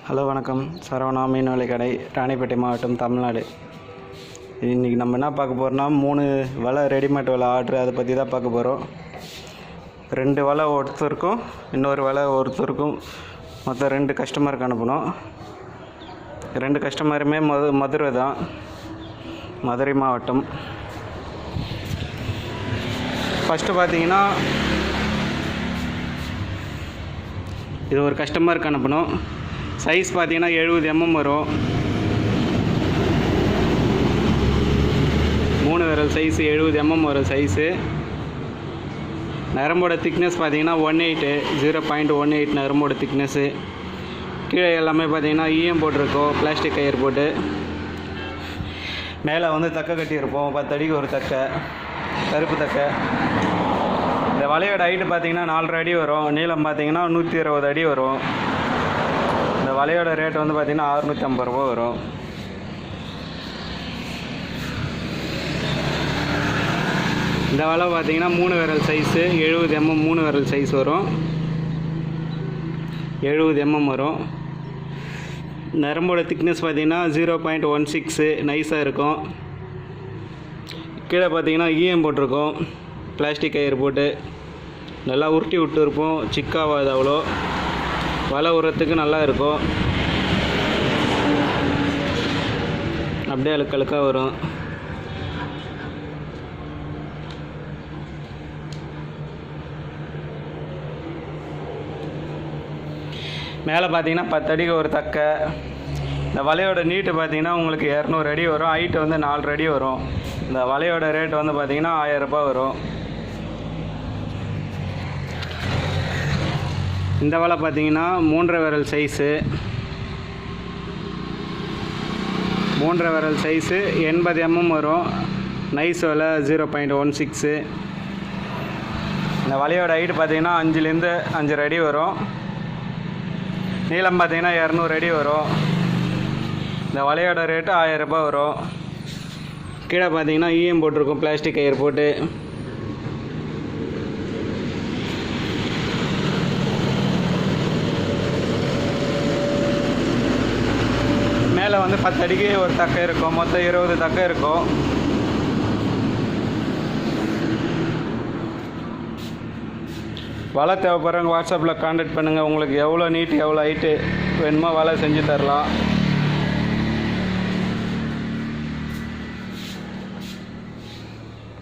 Hello வணக்கம். சரவணா மீன் வலை கடை, ராணிப்பேட்டை மாவட்டம், தமிழ்நாடு. இன்றைக்கி நம்ம என்ன பார்க்க போகிறோம்னா 3 வலை ரெடிமேட் வலை ஆர்ட்ரு, அதை பற்றி தான் பார்க்க போகிறோம். 2 வலை ஒருத்தருக்கும், இன்னொரு வலை ஒருத்தருக்கும், மொத்தம் 2 கஸ்டமருக்கு அனுப்பணும். 2 கஸ்டமருமே மதுரை தான், மதுரை மாவட்டம். ஃபஸ்ட்டு பார்த்தீங்கன்னா இது ஒரு கஸ்டமருக்கு அனுப்பணும். சைஸ் பார்த்தீங்கன்னா 70 mm வரும். 3 விரல் சைஸு 70 mm வரும் சைஸு. நரம்போட திக்னஸ் பார்த்தீங்கன்னா 18, 0.18 நரம்போட திக்னஸ்ஸு. கீழே எல்லாமே பார்த்தீங்கன்னா ஈயம் போட்டிருக்கோம், பிளாஸ்டிக் கயிறு போட்டு. மேலே வந்து தக்கை கட்டியிருப்போம், 10 அடிக்கு ஒரு தக்கை, கருப்பு தக்கை. இந்த வலையோட ஹைட்டு பார்த்தீங்கன்னா 4.5 அடி வரும். நீளம் பார்த்தீங்கன்னா 120 அடி வரும். இந்த வலையோட ரேட் வந்து பார்த்தீங்கன்னா 650 ரூபா வரும். இந்த வலை பார்த்தீங்கன்னா 3 விரல் சைஸு 70 mm 3 விரல் சைஸ் வரும். 70 mm வரும். நரம்போட திக்னஸ் பார்த்தீங்கன்னா 0.16 நைஸாக இருக்கும். கீழே பார்த்தீங்கன்னா ஈயம் போட்டிருக்கோம், பிளாஸ்டிக் கயிறு போட்டு நல்லா உருட்டி விட்டுருப்போம். சிக்காவாது, அவ்வளோ வலை உரத்துக்கு நல்லா இருக்கும். அப்படியே அழுக்கழுக்காக வரும். மேலே பார்த்தீங்கன்னா 10 அடிக்கு ஒரு தக்கை. இந்த வலையோட நீட்டு பார்த்தீங்கன்னா உங்களுக்கு 200 அடி வரும். ஹைட்டு வந்து 4 அடி வரும். இந்த வலையோட ரேட் வந்து பார்த்தீங்கன்னா 1000 ரூபாய் வரும். இந்த வலை பார்த்தீங்கன்னா 3 விரல் சைஸு 3 விரல் சைஸு 80 mm வரும். நைஸ் வலை 0.16. இந்த வலையோட ஹைட்டு பார்த்தீங்கன்னா 5லேருந்து 5.5 அடி வரும். நீளம் பார்த்தீங்கன்னா 200 அடி வரும். இந்த வலையோட ரேட்டு 1000 ரூபாய் வரும். கீழே பார்த்தீங்கன்னா ஈயம் போட்டிருக்கும், பிளாஸ்டிக் கயிறு போட்டு. மேலே வந்து 10 அடிக்கு ஒரு தக்கை இருக்கும். மொத்தம் 20 தக்கை இருக்கும். வலை தேவைப்படுறவங்க வாட்ஸ்அப்பில் கான்டாக்ட் பண்ணுங்கள். உங்களுக்கு எவ்வளோ நீட்டு எவ்வளோ ஹைட்டு வேணுமோ வலை செஞ்சு தரலாம்.